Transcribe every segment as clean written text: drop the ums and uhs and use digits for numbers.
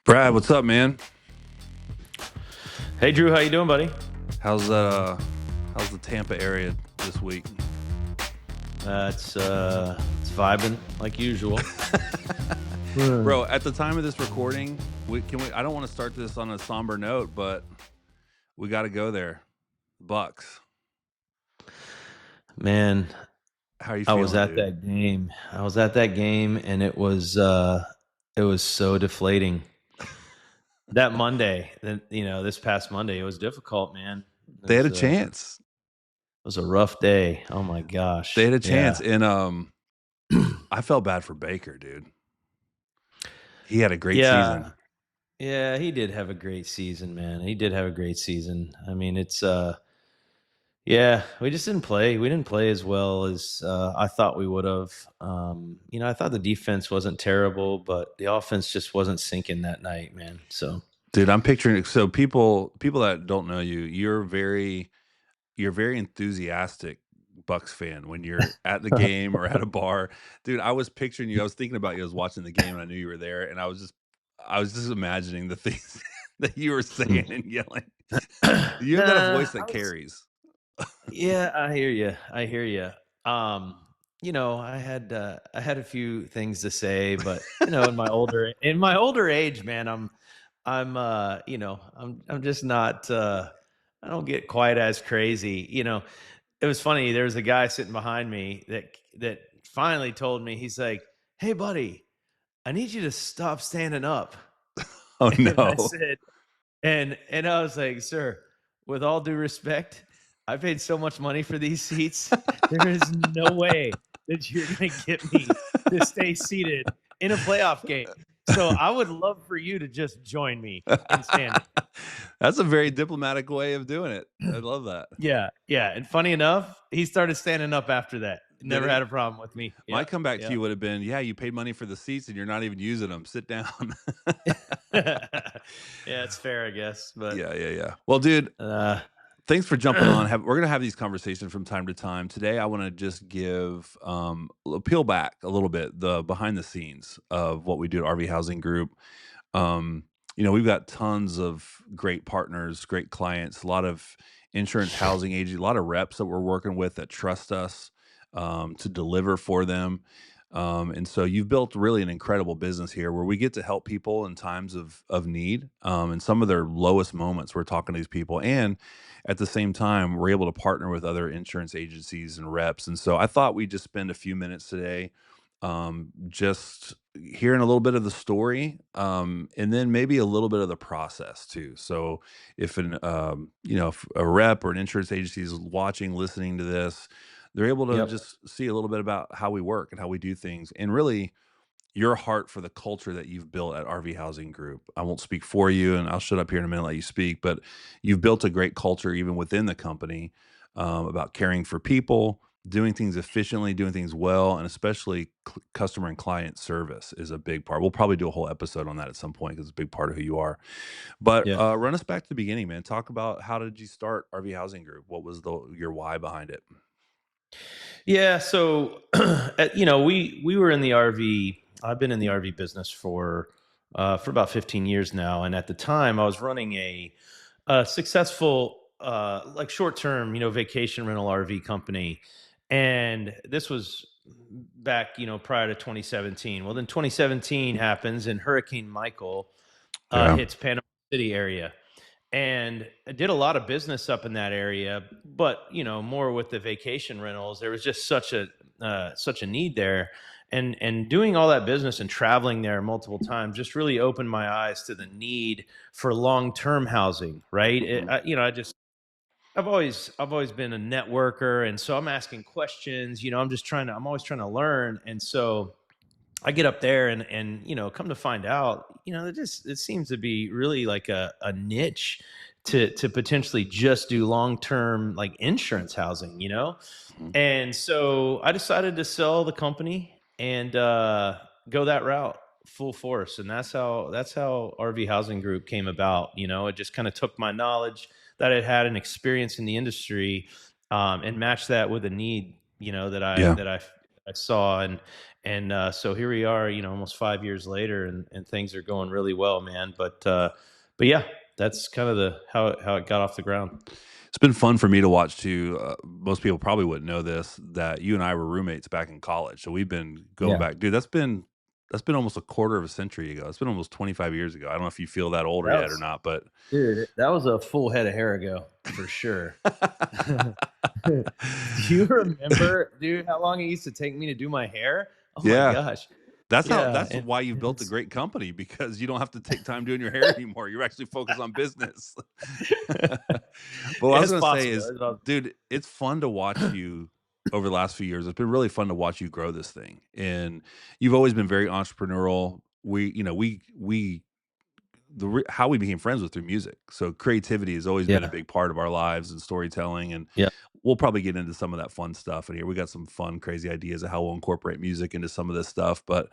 Brad, what's up, man? Hey Drew, how you doing, buddy? How's uh how's the Tampa area this week? It's vibing like usual. Bro, at the time of this recording, I don't want to start this on a somber note, but we got to go there. Bucks. Man, How are you I was feeling, at dude? that game. And it was so deflating. That Monday, this past Monday, it was difficult, man. It They had was a chance. it was a rough day. Oh my They gosh. had a chance Yeah. and I felt bad for Baker, dude. He had a great Yeah. season. Yeah, he did have a great season, man. He did have a great season. I mean, yeah, we just didn't play. We didn't play as well as I thought we would have. I thought the defense wasn't terrible, but the offense just wasn't sinking that night, man. So Dude, I'm picturing so people that don't know you, you're very enthusiastic Bucks fan when you're at the game or at a bar. Dude, I was picturing you. I was thinking about you. I was watching the game and I knew you were there, and I was just imagining the things that you were saying and yelling. You've got a nah, voice that carries. yeah, I hear you. I hear you. I had a few things to say, but in my older age, man, I'm just not. I don't get quite as crazy. It was funny. There was a guy sitting behind me that finally told me, he's like, "Hey, buddy, I need you to stop standing up." Oh And I no. said, and I was like, "Sir, with all due respect, I paid so much money for these seats. There is no way that you're going to get me to stay seated in a playoff game. So I would love for you to just join me in standing." That's a very diplomatic way of doing it. I love that. Yeah, yeah. And funny enough, he started standing up after that. Did Never he? had a problem with me. My Yep, comeback to yep. you would have been, yeah, you paid money for the seats and you're not even using them. Sit down. Yeah, it's fair, I guess. But Yeah, yeah, yeah. Well, dude, uh, thanks for jumping on. We're gonna have these conversations from time to time. Today, I want to just give peel back a little bit the behind the scenes of what we do at RV Housing Group. Um, we've got tons of great partners, great clients, a lot of insurance housing agents, a lot of reps that we're working with that trust us to deliver for them. And so you've built really an incredible business here where we get to help people in times of need and some of their lowest moments. We're talking to these people, and at the same time, we're able to partner with other insurance agencies and reps. And so I thought we'd just spend a few minutes today just hearing a little bit of the story, and then maybe a little bit of the process too. So if a rep or an insurance agency is watching, listening to this, they're able to yep. just see a little bit about how we work and how we do things, and really your heart for the culture that you've built at RV Housing Group. I won't speak for you, and I'll shut up here in a minute and let you speak, but you've built a great culture even within the company about caring for people, doing things efficiently, doing things well, and especially customer and client service is a big part. We'll probably do a whole episode on that at some point because it's a big part of who you are. But Yeah. run us back to the beginning, man. Talk about how did you start RV Housing Group? What was your why behind it? Yeah. So, we were in the RV. I've been in the RV business for about 15 years now, and at the time, I was running a successful like short term, vacation rental RV company, and this was back, prior to 2017. Well, then 2017 happens, and Hurricane Michael Yeah. hits Panama City area, and I did a lot of business up in that area, but more with the vacation rentals. There was just such a need there, and doing all that business and traveling there multiple times just really opened my eyes to the need for long-term housing. Right? Mhm. I've always been a networker, and so I'm asking questions. I'm always trying to learn, and so I get up there, and come to find out, it seems to be really like a niche to potentially just do long term like insurance housing, Mhm. and so I decided to sell the company and go that route full force, and that's how RV Housing Group came about. It just kind of took my knowledge that it had an experience in the industry, and matched that with a need, that I Yeah. that I I saw, and so here we are, almost 5 years later, and things are going really well, man. But yeah, that's kind of the how it got off the ground. It's been fun for me to watch too. Most people probably wouldn't know this, that you and I were roommates back in college. So we've been going Yeah, back, dude. That's been almost a quarter of a century ago. It's been almost 25 years ago. I don't know if you feel that older that yet or was not, but dude, that was a full head of hair ago for sure. Do you remember, dude, how long it used to take me to do my hair? Oh my yeah, gosh. that's how. Yeah, That's and why you've built a it's great company, because you don't have to take time doing your hair anymore. You're actually focused on business. But what I was it's gonna say possible. is, dude, it's fun to watch you over the last few years. It's been really fun to watch you grow this thing, and you've always been very entrepreneurial. We how we became friends was through music. So creativity has always been a Yeah. big part of our lives, and storytelling, and Yeah. we'll probably get into some of that fun stuff in here. We got some fun, crazy ideas of how we'll incorporate music into some of this stuff, but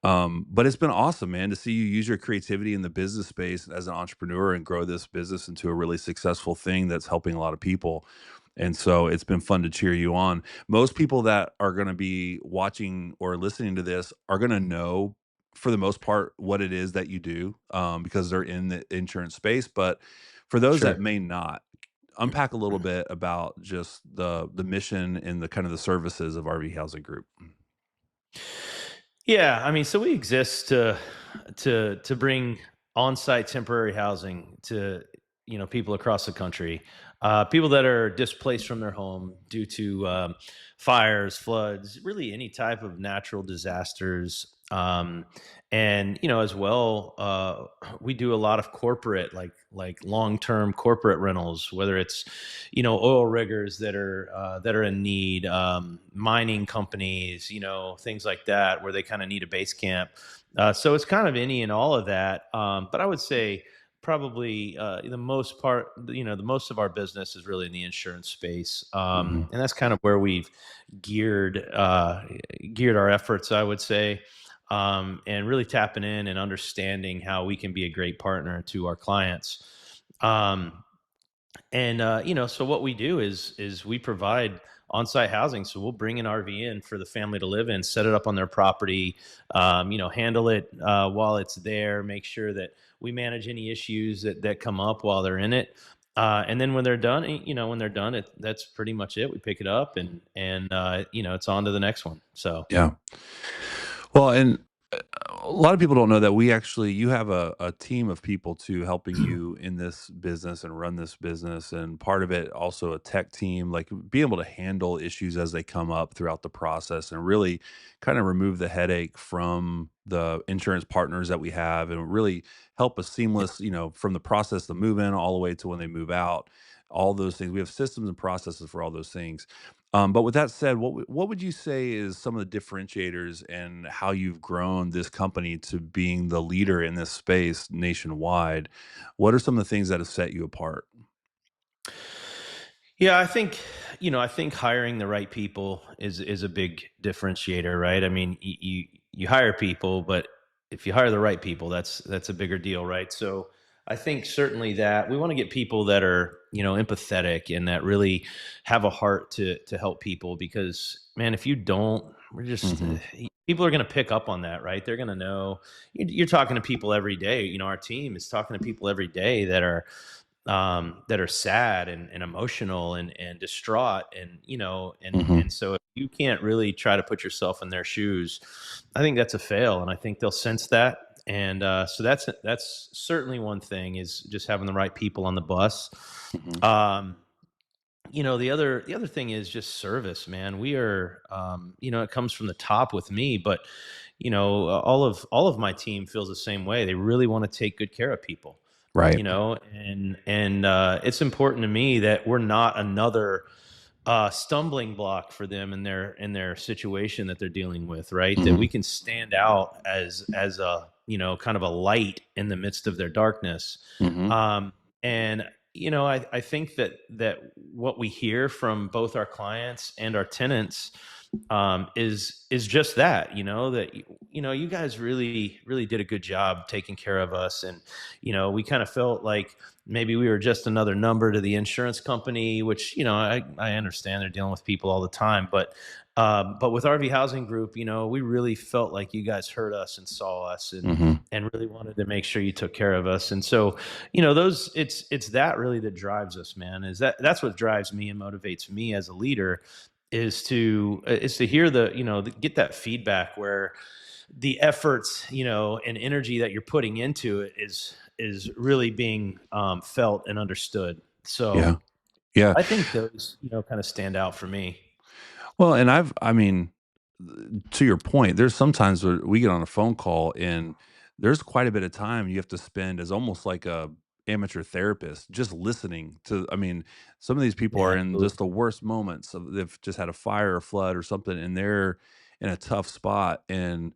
it's been awesome, man, to see you use your creativity in the business space as an entrepreneur and grow this business into a really successful thing that's helping a lot of people. And so it's been fun to cheer you on. Most people that are going to be watching or listening to this are going to know, for the most part, what it is that you do, because they're in the insurance space. But for those that Sure. may not, unpack a little bit about just the mission and the kind of the services of RV Housing Group. Yeah, I mean, so we exist to bring on-site temporary housing to people across the country, people that are displaced from their home due to fires, floods, really any type of natural disasters, and as well, we do a lot of corporate, like long-term corporate rentals, whether it's oil riggers that are in need, mining companies, things like that, where they kind of need a base camp. So it's kind of any and all of that. But I would say probably the most part, the most of our business is really in the insurance space, Mhm. and that's kind of where we've geared geared our efforts, I would say. And really tapping in and understanding how we can be a great partner to our clients. Um, and so what we do is we provide on-site housing. So we'll bring an RV in for the family to live in, set it up on their property, handle it while it's there, make sure that we manage any issues that come up while they're in it. And then when they're done, when they're done, that's pretty much it. We pick it up and it's on to the next one. So Yeah. Well, and a lot of people don't know that you have a team of people too helping you in this business and run this business, and part of it also a tech team, like be able to handle issues as they come up throughout the process and really kind of remove the headache from the insurance partners that we have, and really help a yeah. seamless, from the process to move in all the way to when they move out, all those things. We have systems and processes for all those things. But with that said, what would you say is some of the differentiators and how you've grown this company to being the leader in this space nationwide? What are some of the things that have set you apart? Yeah, I think hiring the right people is a big differentiator, right? I mean, you hire people, but if you hire the right people, that's a bigger deal, right? So I think certainly that we want to get people that are empathetic and that really have a heart to help people, because man, if you don't, we're just Hmm. people are going to pick up on that, right? They're going to know you're talking to people every day. Our team is talking to people every day that are sad and emotional and distraught, and Hmm. so if you can't really try to put yourself in their shoes, I think that's a fail, and I think they'll sense that. And so that's certainly one thing, is just having the right people on the bus. Hmm. um the other thing is just service, man. We are it comes from the top with me, but all of my team feels the same way. They really want to take good care of people, Right. and it's important to me that we're not another stumbling block for them in their situation that they're dealing with, right? That we Hmm. can stand out as a kind of a light in the midst of their darkness. Hmm. And I think that what we hear from both our clients and our tenants is just that, that you guys really did a good job taking care of us. And we kind of felt like maybe we were just another number to the insurance company, which I understand they're dealing with people all the time, but But with RV Housing Group, we really felt like you guys heard us and saw us, Mhm. and really wanted to make sure you took care of us. And so, those it's that really that drives us, man. That's what drives me and motivates me as a leader, is to hear get that feedback where the efforts, and energy that you're putting into it is really being felt and understood. Yeah. So Yeah. I think those, kind of stand out for me. Well, and I mean, to your point, there's sometimes where we get on a phone call and there's quite a bit of time you have to spend as almost like a amateur therapist just listening to. I mean, some of these people Yeah, are in just absolutely. the worst moments of they've just had a fire or flood or something and they're in a tough spot, and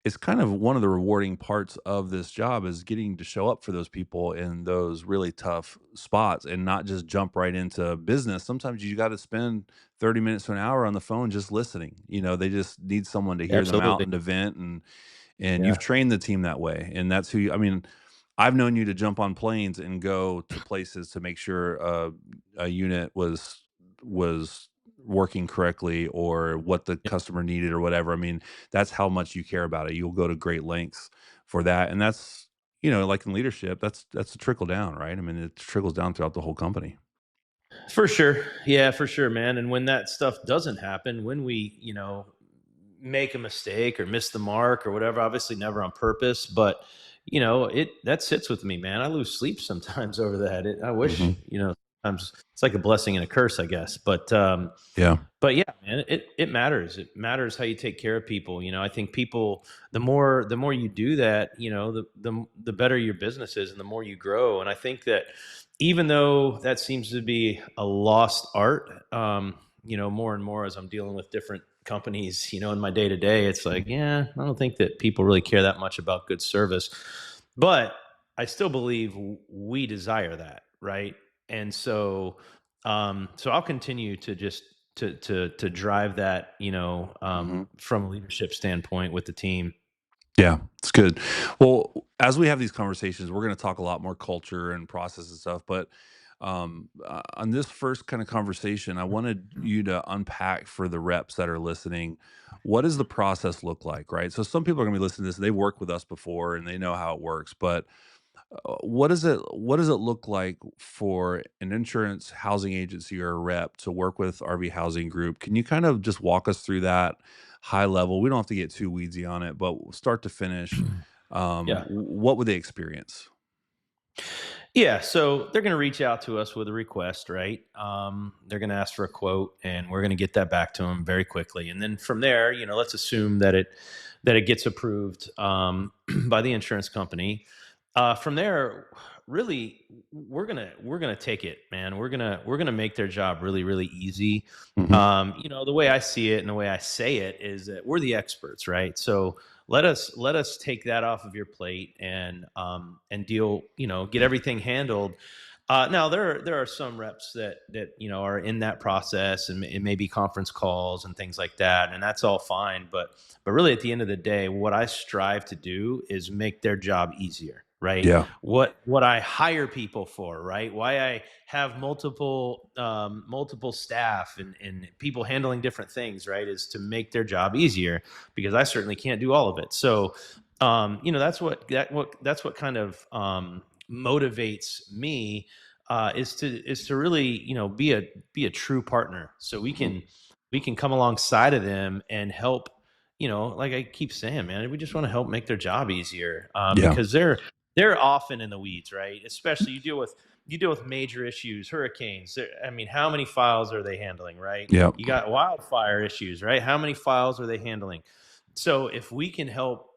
it's kind of one of the rewarding parts of this job is getting to show up for those people in those really tough spots and not just jump right into business. Sometimes you got to spend 30 minutes to an hour on the phone just listening. They just need someone to hear them out Absolutely. and to vent, and you've Yeah. trained the team that way. And that's who I mean, I've known you to jump on planes and go to places to make sure a unit was working correctly or what the Yeah. customer needed or whatever. I mean, that's how much you care about it. You'll go to great lengths for that. And that's, like in leadership, that's a trickle down, right? I mean, it trickles down throughout the whole company. For sure. Yeah, for sure, man. And when that stuff doesn't happen, when we, make a mistake or miss the mark or whatever, obviously never on purpose, but it that sits with me, man. I lose sleep sometimes over that. I wish, Hmm. sometimes it's like a blessing and a curse, I guess. Yeah. But yeah, man, it matters. It matters how you take care of people. I think people, the more you do that, the better your business is and the more you grow. And I think that even though that seems to be a lost art, more and more as I'm dealing with different companies, in my day to day, it's like, yeah, I don't think that people really care that much about good service. But I still believe we desire that, right? And so I'll continue to just to drive that, Hmm. from a leadership standpoint with the team. Yeah, it's good. Well, as we have these conversations, we're going to talk a lot more culture and process and stuff. But on this first kind of conversation, I wanted you to unpack for the reps that are listening. What does the process look like, right? So some people are going to be listening to this. They've worked with us before and they know how it works. But what does it look like for an insurance housing agency or a rep to work with RV Housing Group? Can you kind of just walk us through that high level? We don't have to get too weedsy on it, but start to finish, Yeah. what would they experience? Yeah, so they're going to reach out to us with a request, right? They're going to ask for a quote, and we're going to get that back to them very quickly. And then from there, let's assume that it gets approved by the insurance company. From there, really, we're gonna take it, man. We're gonna make their job really, really easy. Hmm. The way I see it and the way I say it is that we're the experts, right? So let us take that off of your plate and deal, get everything handled. Now there are some reps that are in that process, and it may be conference calls and things like that, and that's all fine. But really, at the end of the day, what I strive to do is make their job easier, right? Yeah. What I hire people for, right? Why I have multiple staff and people handling different things, right? Is to make their job easier, because I certainly can't do all of it. So, that's what kind of motivates me, is to really, be a true partner, so we Hmm. can we can come alongside of them and help. Like I keep saying, man, we just want to help make their job easier, Yeah. because they're often in the weeds, right? Especially you deal with major issues, hurricanes. I mean, how many files are they handling, right? Yeah. You got wildfire issues, right? How many files are they handling? So if we can help,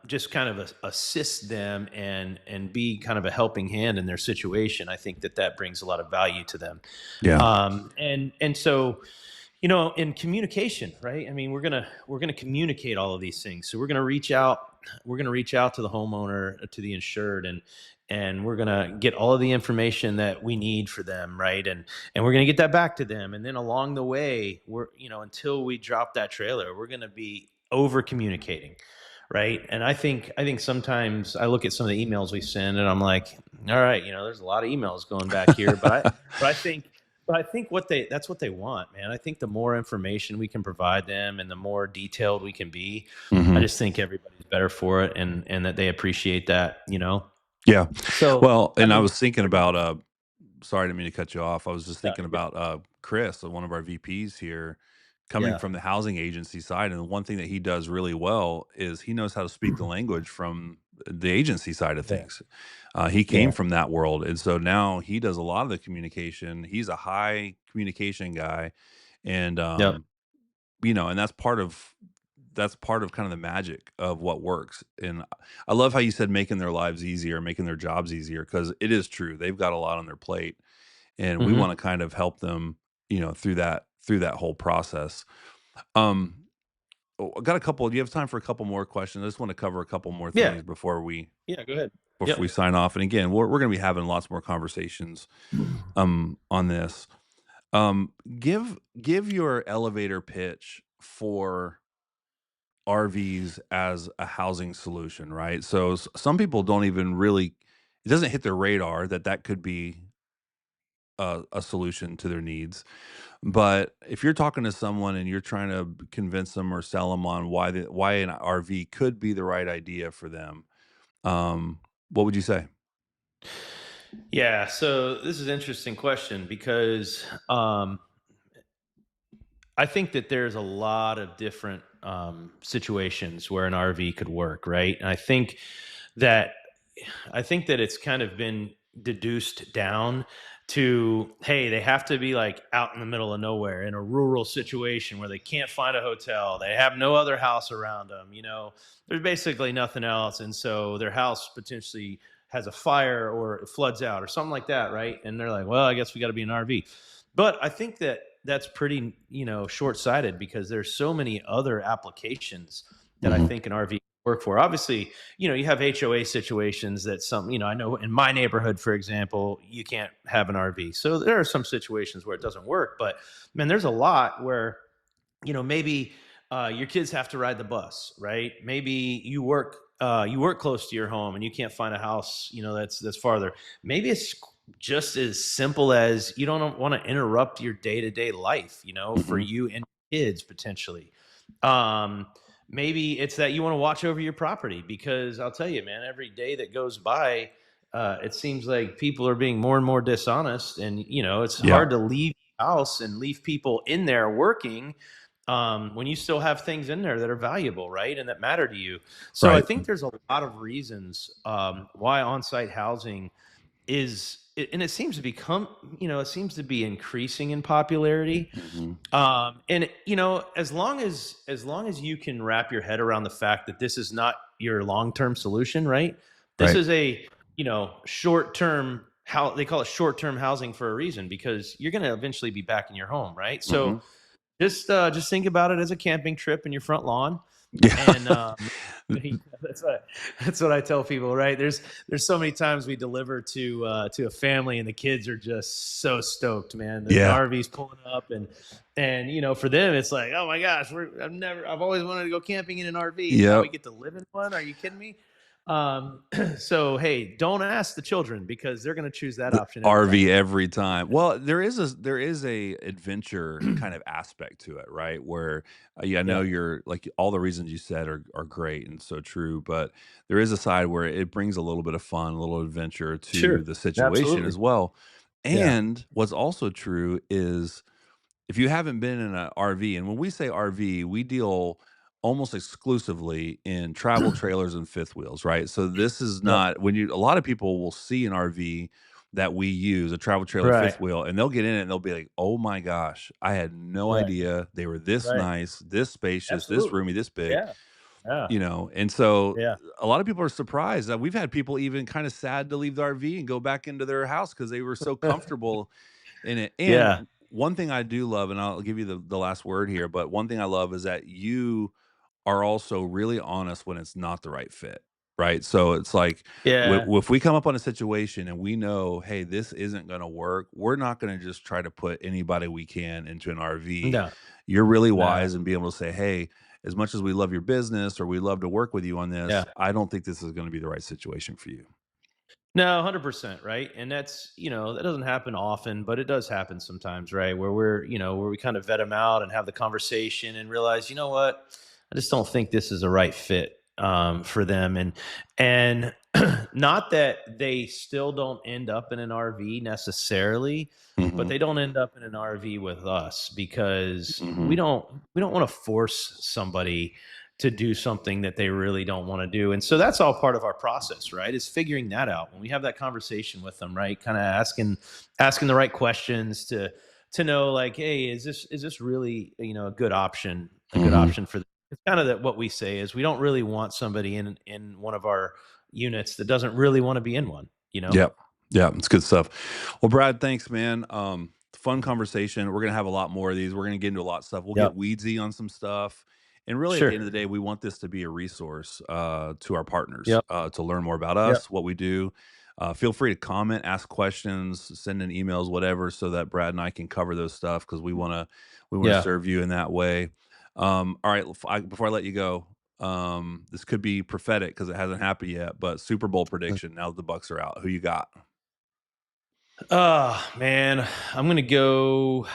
just kind of assist them and be kind of a helping hand in their situation, I think that brings a lot of value to them. Yeah. And so, in communication, right? I mean, we're gonna communicate all of these things. So we're gonna reach out to the homeowner, to the insured, and we're gonna get all of the information that we need for them, right? And we're gonna get that back to them. And then along the way, until we drop that trailer, we're gonna be over communicating, right? And I think sometimes I look at some of the emails we send, and I'm like, all right, there's a lot of emails going back here, but I think But I think that's what they want, man. I think the more information we can provide them and the more detailed we can be, I Mhm. just think everybody's better for it, and that they appreciate that, you know? Yeah. So, Well, I and I mean, was thinking pretty about, much. sorry, I didn't mean to cut you off. I was just No, thinking you're good. about, Chris, one of our VPs here, coming Yeah. from the housing agency side, and the one thing that he does really well is he knows how to speak the language from the agency side of Yeah. things. He came Yeah. from that world, and so now he does a lot of the communication. He's a high communication guy, and, Yep. and that's part of kind of the magic of what works. And I love how you said making their lives easier, making their jobs easier, because it is true. They've got a lot on their plate, and we want Mhm. to kind of help them, through that whole process. Um, I got a couple. Do you have time for a couple more questions? I just want to cover a couple more Yeah. things before we Yeah, go ahead. before Yep. we sign off. And again, we're going to be having lots more conversations on this. Um, give your elevator pitch for RVs as a housing solution, right? So some people don't even really, it doesn't hit their radar that that could be a solution to their needs. But if you're talking to someone and you're trying to convince them or sell them on why an RV could be the right idea for them, what would you say? Yeah, so this is an interesting question because, I think that there's a lot of different situations where an RV could work, right? And that I think that it's kind of been deduced down to, hey, they have to be like out in the middle of nowhere in a rural situation where they can't find a hotel. They have no other house around them. There's basically nothing else. And so their house potentially has a fire or it floods out or something like that, right? And they're like, well, I guess we got to be an RV. But I think that that's pretty, short sighted because there's so many other applications that I Hmm. think an RV work for. Obviously, you have HOA situations that I know in my neighborhood, for example, you can't have an RV. So there are some situations where it doesn't work, but man, there's a lot where, maybe your kids have to ride the bus, right? Maybe you work close to your home and you can't find a house, that's farther. Maybe it's just as simple as you don't want to interrupt your day-to-day life, for Hmm. you and your kids potentially. Um, Maybe it's that you want to watch over your property because I'll tell you, man, every day that goes by, it seems like people are being more and more dishonest, and it's Yeah. hard to leave the house and leave people in there working when you still have things in there that are valuable, right, and that matter to you. So I Right. think there's a lot of reasons why on-site housing and it seems to become, it seems to be increasing in popularity. Hmm. And as long as you can wrap your head around the fact that this is not your long-term solution, right? This Right. is a, short-term, how they call it, short-term housing for a reason, because you're going to eventually be back in your home, right? So Hmm. just think about it as a camping trip in your front lawn. Yeah. And that's what I tell people, right? There's so many times we deliver to a family and the kids are just so stoked, man. The Yeah. RV's pulling up, and for them it's like, oh my gosh, I've always wanted to go camping in an RV, and now we Yep. get to live in one. Are you kidding me? So hey, don't ask the children because they're going to choose that option every time. RV every time. Well, there is a adventure kind of aspect to it, right? Where yeah, I know Yeah, you're like all the reasons you said are great and so true, but there is a side where it brings a little bit of fun, a little adventure to sure, the situation absolutely, as well. yeah, And what's also true is if you haven't been in an RV, and when we say RV, we deal almost exclusively in travel trailers and fifth wheels, right? So this is yep, not when you a lot of people will see an RV that we use, a travel trailer right, fifth wheel, and they'll get in it and they'll be like, "Oh my gosh, I had no right, idea they were this right, nice, this spacious, this absolutely, roomy, this big." yeah, yeah, And so yeah. a lot of people are surprised that we've had people even kind of sad to leave the RV and go back into their house because they were so comfortable in it. Yeah. And one thing I do love, and I'll give you the last word here, but one thing I love is that you are also really honest when it's not the right fit, right? So it's like Yeah. if we come up on a situation and we know, hey, this isn't going to work, we're not going to just try to put anybody we can into an RV. No. You're really No. wise and be able to say, hey, as much as we love your business or we love to work with you on this, Yeah. I don't think this is going to be the right situation for you. No, 100%, right? And that's, that doesn't happen often, but it does happen sometimes, right? Where where we kind of vet them out and have the conversation and realize, you know what? I just don't think this is a right fit for them. And not that they still don't end up in an RV necessarily, but Mhm. they don't end up in an RV with us because we Mhm. don't we don't want to force somebody to do something that they really don't want to do. And so that's all part of our process, right? Is figuring that out when we have that conversation with them, right? Kind of asking the right questions to know like, hey, is this really, a good option, Mhm. for them? It's kind of that what we say is we don't really want somebody in one of our units that doesn't really want to be in one, you know? Yep. Yeah, it's good stuff. Well, Brad, thanks, man. Fun conversation. We're gonna have a lot more of these. We're gonna get into a lot of stuff. We'll get Yep. weedsy on some stuff. And really, at the Sure. end of the day, we want this to be a resource to our partners Yep. to learn more about Yep. us, what we do. Feel free to comment, ask questions, send in emails, whatever, so that Brad and I can cover those stuff because we want to Yeah. serve you in that way. All right, before I let you go, this could be prophetic because it hasn't happened yet, but Super Bowl prediction now that the Bucks are out. Who you got? Oh man, I'm gonna go.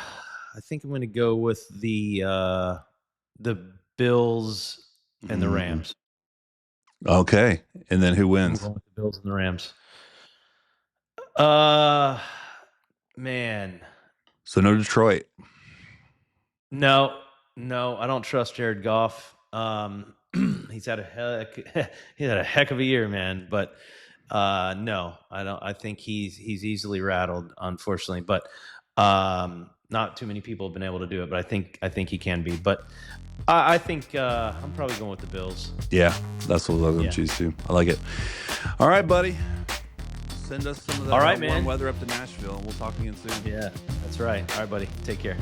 I think I'm gonna go with the Bills and the Mhm. Rams. Okay, and then who I'm wins? going with the Bills and the Rams. Uh, man, So no Detroit. no, no, I don't trust Jared Goff. He's had a he had a heck of a year, man. But no, I don't. I think he's easily rattled, unfortunately. But not too many people have been able to do it. But I think he can be. But I think I'm probably going with the Bills. Yeah, that's what I was gonna Yeah. choose too. I like it. All right, buddy. Send us some of All that right, warm man. weather up to Nashville, and we'll talk again soon. Yeah, that's right. All right, buddy. Take care.